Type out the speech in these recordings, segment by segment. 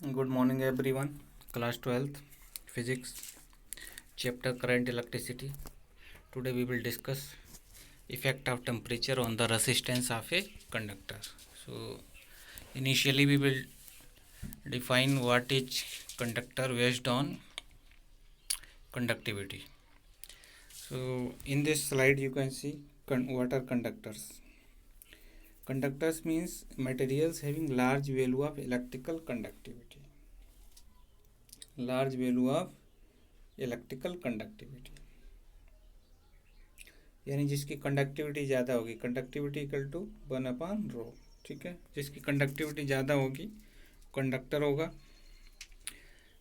Good morning, everyone. Class 12th Physics, Chapter Current Electricity. Today we will discuss effect of temperature on the resistance of a conductor. So, initially we will define what is conductor based on conductivity. So, in this slide you can see what are conductors. Conductors means materials having large value of electrical conductivity. Large value of electrical conductivity यानी जिसकी conductivity ज़्यादा होगी, conductivity equal to 1/ρ। ठीक है, जिसकी conductivity ज़्यादा होगी conductor होगा।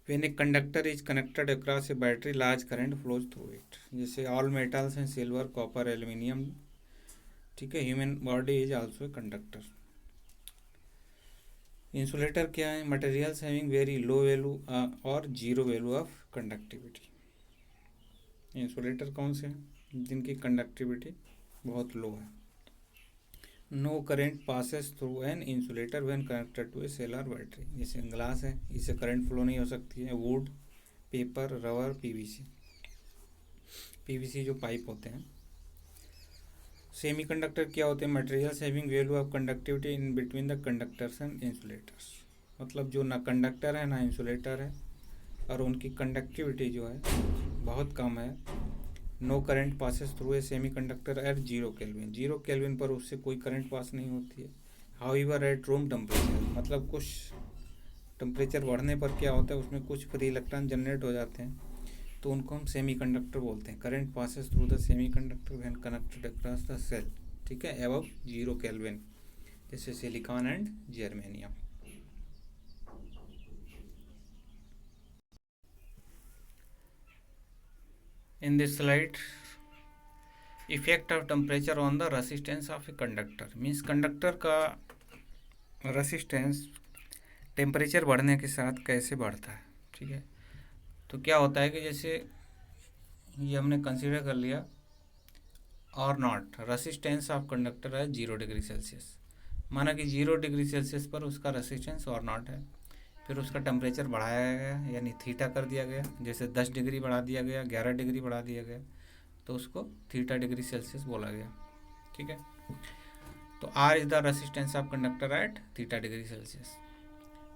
When a conductor is connected across a battery large current flows through it. जैसे ऑल मेटल्स हैं, सिल्वर, कॉपर, एल्यूमिनियम। ठीक है, human body is also a conductor. Insulator क्या है? Materials having very low value और zero value of conductivity. Insulator कौन से हैं? जिनकी कंडक्टिविटी बहुत लो है। No current passes through an insulator when connected to a cell और बैटरी। जैसे ग्लास है, इससे करंट फ्लो नहीं हो सकती है। Would, paper, rubber, PVC. PVC जो पाइप होते हैं। सेमीकंडक्टर क्या होते हैं? Materials having value of conductivity in between the conductors and insulators. मतलब जो ना कंडक्टर है ना इंसुलेटर है और उनकी कंडक्टिविटी जो है बहुत कम है। No current passes through a semiconductor at 0 kelvin. 0 kelvin पर उससे कोई करंट पास नहीं होती है। हाउएवर एट रूम टेम्परेचर, मतलब कुछ टेम्परेचर बढ़ने पर क्या होता है, उसमें कुछ फ्री इलेक्ट्रॉन जनरेट हो जाते हैं, तो उनको हम सेमी कंडक्टर बोलते हैं। Current passes through the semiconductor when connected across the cell. ठीक है, अबव 0 केल्विन, जैसे silicon and germanium. In this slide, effect of temperature on the resistance of a conductor means conductor का resistance temperature बढ़ने के साथ कैसे बढ़ता है। ठीक है, तो क्या होता है कि जैसे ये हमने कंसीडर कर लिया और नॉट रेसिस्टेंस ऑफ कंडक्टर है 0 डिग्री सेल्सियस। माना कि 0 डिग्री सेल्सियस पर उसका रेसिस्टेंस और नॉट है। फिर उसका टेम्परेचर बढ़ाया गया, यानी थीटा कर दिया गया। जैसे 10 डिग्री बढ़ा दिया गया, 11 डिग्री बढ़ा दिया गया, तो उसको थीटा डिग्री सेल्सियस बोला गया। ठीक है, तो R is the resistance of conductor at theta degree Celsius.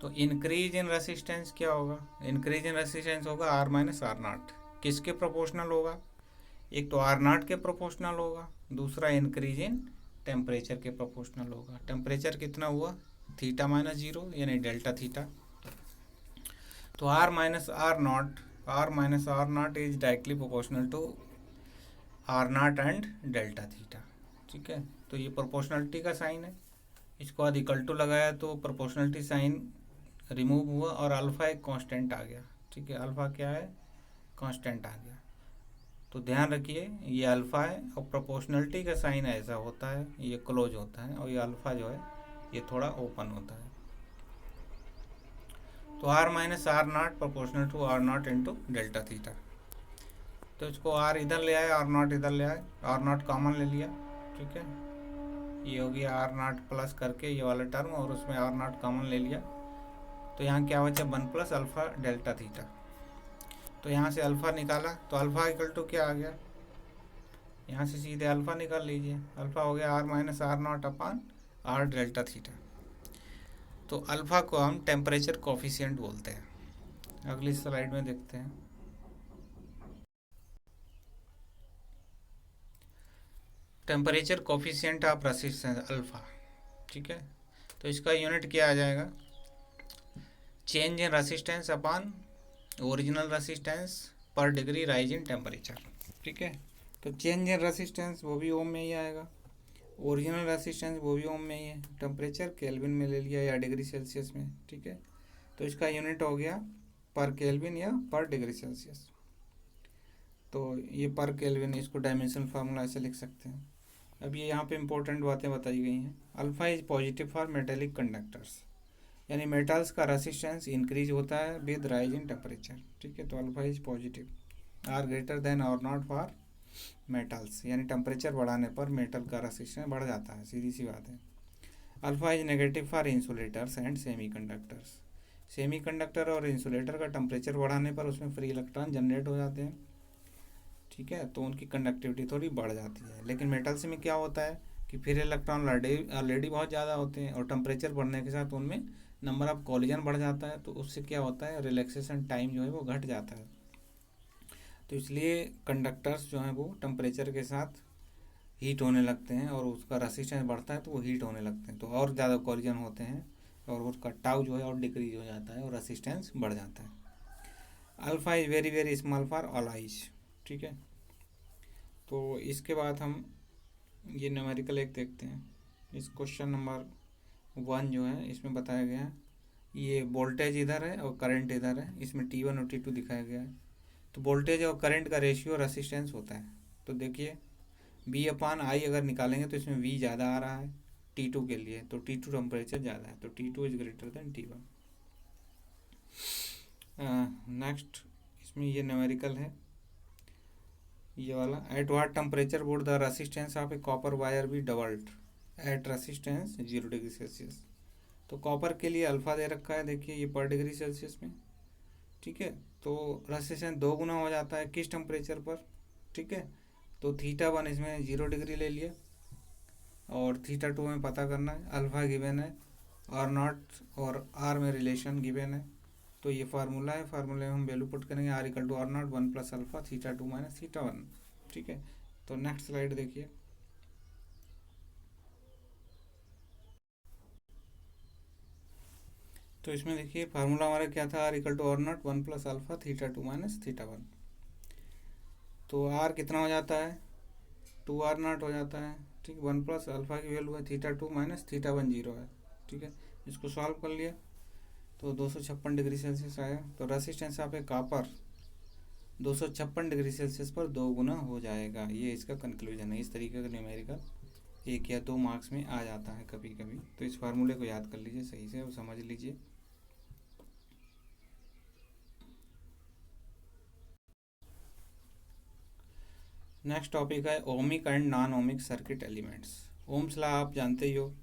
तो इंक्रीज इन रेसिस्टेंस क्या होगा? इंक्रीज इन रेसिस्टेंस होगा आर माइनस आर नॉट। किसके प्रोपोर्शनल होगा? एक तो आर नॉट के प्रोपोर्शनल होगा, दूसरा इंक्रीज इन टेम्परेचर के प्रोपोर्शनल होगा। टेम्परेचर कितना हुआ? थीटा माइनस 0 यानी डेल्टा थीटा। तो R minus R naught is directly proportional to R naught and delta theta. ठीक है, तो ये प्रोपोर्शनलिटी का साइन है। इसको बाद इक्वल टू लगाया तो प्रोपोर्शनलिटी साइन रिमूव हुआ और अल्फ़ा एक कांस्टेंट आ गया। ठीक है, अल्फ़ा क्या है? कांस्टेंट आ गया। तो ध्यान रखिए, ये अल्फ़ा है और प्रोपोर्शनलिटी का साइन ऐसा होता है, ये क्लोज होता है, और ये अल्फ़ा जो है ये थोड़ा ओपन होता है। तो R minus R naught proportional to R naught into delta theta. तो इसको आर इधर ले आए, आर नॉट इधर ले आए, आर नॉट कॉमन ले लिया। ठीक है, ये हो गया आर नॉट प्लस करके ये वाला टर्म, और उसमें आर नॉट कॉमन ले लिया। तो यहाँ क्या बचा? 1 प्लस अल्फ़ा डेल्टा थीटा। तो यहाँ से अल्फ़ा निकाला तो अल्फ़ा इक्वल टू क्या आ गया? यहाँ से सीधे अल्फ़ा निकाल लीजिए। अल्फ़ा हो गया R minus R naught upon R delta theta. तो अल्फ़ा को हम टेम्परेचर कोफिशिएंट बोलते हैं। अगली स्लाइड में देखते हैं। Temperature coefficient of resistance alpha. ठीक है, तो इसका यूनिट क्या आ जाएगा? Change in resistance upon original resistance पर डिग्री राइज इन टेम्परेचर। ठीक है, तो चेंज इन रेसिस्टेंस वो भी ओम में ही आएगा, ओरिजिनल रेसिस्टेंस वो भी ओम में ही है। टेम्परेचर केल्विन में ले लिया या डिग्री सेल्सियस में। ठीक है, तो इसका यूनिट हो गया पर केल्विन या पर डिग्री सेल्सियस। तो ये पर केल्विन, इसको डायमेंशनल फार्मूला ऐसे लिख सकते हैं। अब ये यहाँ पे इंपॉर्टेंट बातें बताई गई हैं। Alpha is positive for metallic conductors, यानी मेटल्स का रेसिस्टेंस इंक्रीज होता है विद राइज इन टेम्परेचर। ठीक है, तो alpha is positive. R greater than R naught for metals, यानी टेम्परेचर बढ़ाने पर मेटल का रेसिस्टेंस बढ़ जाता है, सीधी सी बात है। Alpha is negative for insulators and semi conductors, semiconductor और इंसुलेटर का टेम्परेचर बढ़ाने पर उसमें फ्री इलेक्ट्रॉन जनरेट हो जाते हैं, ठीक है, तो उनकी कंडक्टिविटी थोड़ी बढ़ जाती है। लेकिन मेटल्स में क्या होता है कि फिर इलेक्ट्रॉन ऑलरेडी बहुत ज़्यादा होते हैं और टेम्परेचर बढ़ने के साथ उनमें नंबर ऑफ कॉलिजन बढ़ जाता है, तो उससे क्या होता है, रिलैक्सेशन टाइम जो है वो घट जाता है। तो इसलिए कंडक्टर्स जो हैं वो टेम्परेचर के साथ हीट होने लगते हैं और उसका रेसिस्टेंस बढ़ता है तो वो हीट होने लगते हैं, तो और ज़्यादा कॉलिजन होते हैं और उसका टाउ जो है और डिक्रीज हो जाता है और रेसिस्टेंस बढ़ जाता है। Alpha is very very small for all eyes, ठीक है। तो इसके बाद हम ये न्यूमेरिकल एक देखते हैं। इस क्वेश्चन नंबर 1 जो है इसमें बताया गया है, ये वोल्टेज इधर है और करंट इधर है, इसमें T1 और T2 दिखाया गया है। तो वोल्टेज और करंट का रेशियो रेसिस्टेंस होता है। तो देखिए V/I अगर निकालेंगे तो इसमें V ज़्यादा आ रहा है T2 के लिए, तो T2 टेम्परेचर ज़्यादा है, तो T2 is greater than T1। Next इसमें ये न्यूमेरिकल है ये वाला, at what temperature would the resistance of a copper wire be doubled at resistance 0 degree Celsius. तो कॉपर के लिए अल्फ़ा दे रखा है, देखिए ये पर डिग्री सेल्सियस में, ठीक है। तो रेसिस्टेंस 2 गुना हो जाता है किस टेम्परेचर पर, ठीक है। तो θ1 इसमें 0 डिग्री ले लिया और θ2 में पता करना है, अल्फ़ा गिवन है, R0 और R में रिलेशन गिवन है। तो ये फार्मूला है, फार्मूले में हम वैल्यू पुट करेंगे, R=R0 1 + अल्फ़ा θ2 - θ1, ठीक है। तो नेक्स्ट स्लाइड देखिए। तो इसमें देखिए फार्मूला हमारा क्या था, R=R0 1 + अल्फ़ा θ2 - θ1। तो R कितना हो जाता है, 2R0 हो जाता है, ठीक। 1 + अल्फ़ा की वैल्यू है θ2 - θ1 0 है, ठीक है। इसको सॉल्व कर लिया तो 256 डिग्री सेल्सियस आया। तो resistance of a copper 256 degree Celsius पर 2 गुना हो जाएगा, ये इसका कंक्लूजन है। इस तरीके का न्यूमेरिकल 1 या 2 मार्क्स में आ जाता है कभी कभी, तो इस फार्मूले को याद कर लीजिए सही से और समझ लीजिए। नेक्स्ट टॉपिक है ohmic and non ohmic circuit elements. Ohm's law आप जानते ही हो।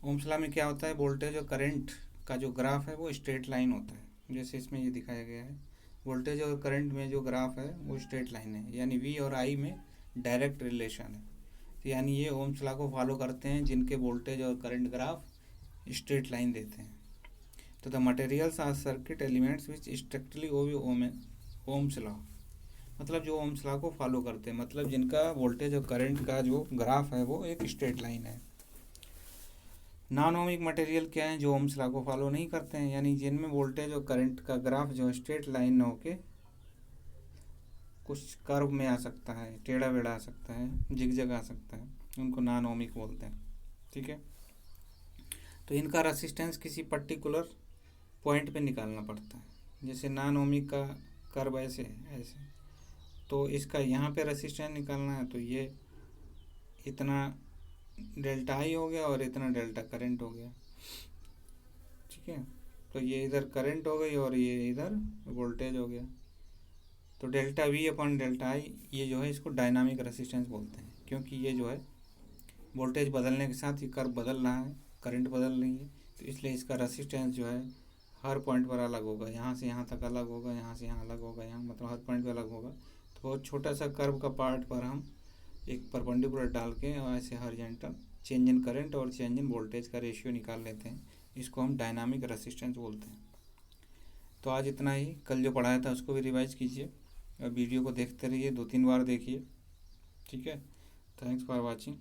ओम्स लॉ में क्या होता है, वोल्टेज और करंट का जो ग्राफ है वो स्ट्रेट लाइन होता है, जैसे इसमें ये दिखाया गया है। वोल्टेज और करंट में जो ग्राफ है वो स्ट्रेट लाइन है, यानी V और I में डायरेक्ट रिलेशन है। तो यानी ये ओम्स लॉ को फॉलो करते हैं जिनके वोल्टेज और करंट ग्राफ स्ट्रेट लाइन देते हैं। तो the materials are circuit elements which strictly obey Ohm's law, मतलब जो ओम्स लॉ को फॉलो करते हैं, मतलब जिनका वोल्टेज और करंट का जो ग्राफ है वो एक स्ट्रेट लाइन है। नॉन ओमिक मटेरियल क्या है, जो ओम्स लॉ को फॉलो नहीं करते हैं, यानी जिनमें वोल्टेज और करंट का ग्राफ जो स्ट्रेट लाइन न होके कुछ कर्व में आ सकता है, टेढ़ा बेढ़ा आ सकता है, जिगजग आ सकता है, उनको नॉन ओमिक बोलते हैं, ठीक है। तो इनका रेसिस्टेंस किसी पर्टिकुलर पॉइंट पे निकालना पड़ता है, जैसे नॉन ओमिक का कर्व ऐसे है ऐसे, तो इसका यहाँ पे रेसिस्टेंस निकालना है, तो ये इतना डेल्टा I हो गया और इतना डेल्टा करंट हो गया, ठीक है। तो ये इधर करंट हो गई और ये इधर वोल्टेज हो गया। तो डेल्टा V/डेल्टा I ये जो है इसको डायनामिक रेसिस्टेंस बोलते हैं, क्योंकि ये जो है वोल्टेज बदलने के साथ ये कर्व बदल रहा है, करंट बदल रही है, तो इसलिए इसका रेसिस्टेंस जो है हर पॉइंट पर अलग होगा, यहाँ से यहाँ तक अलग होगा, यहाँ से यहाँ अलग होगा, यहाँ मतलब हर पॉइंट पर अलग होगा। तो बहुत छोटा सा कर्व का पार्ट पर हम एक परपेंडिकुलर डाल के और ऐसे हॉरिजॉन्टल चेंज इन करंट और चेंज इन वोल्टेज का रेशियो निकाल लेते हैं, इसको हम डायनामिक रेसिस्टेंस बोलते हैं। तो आज इतना ही, कल जो पढ़ाया था उसको भी रिवाइज कीजिए और वीडियो को देखते रहिए, 2-3 बार देखिए, ठीक है। Thanks for watching.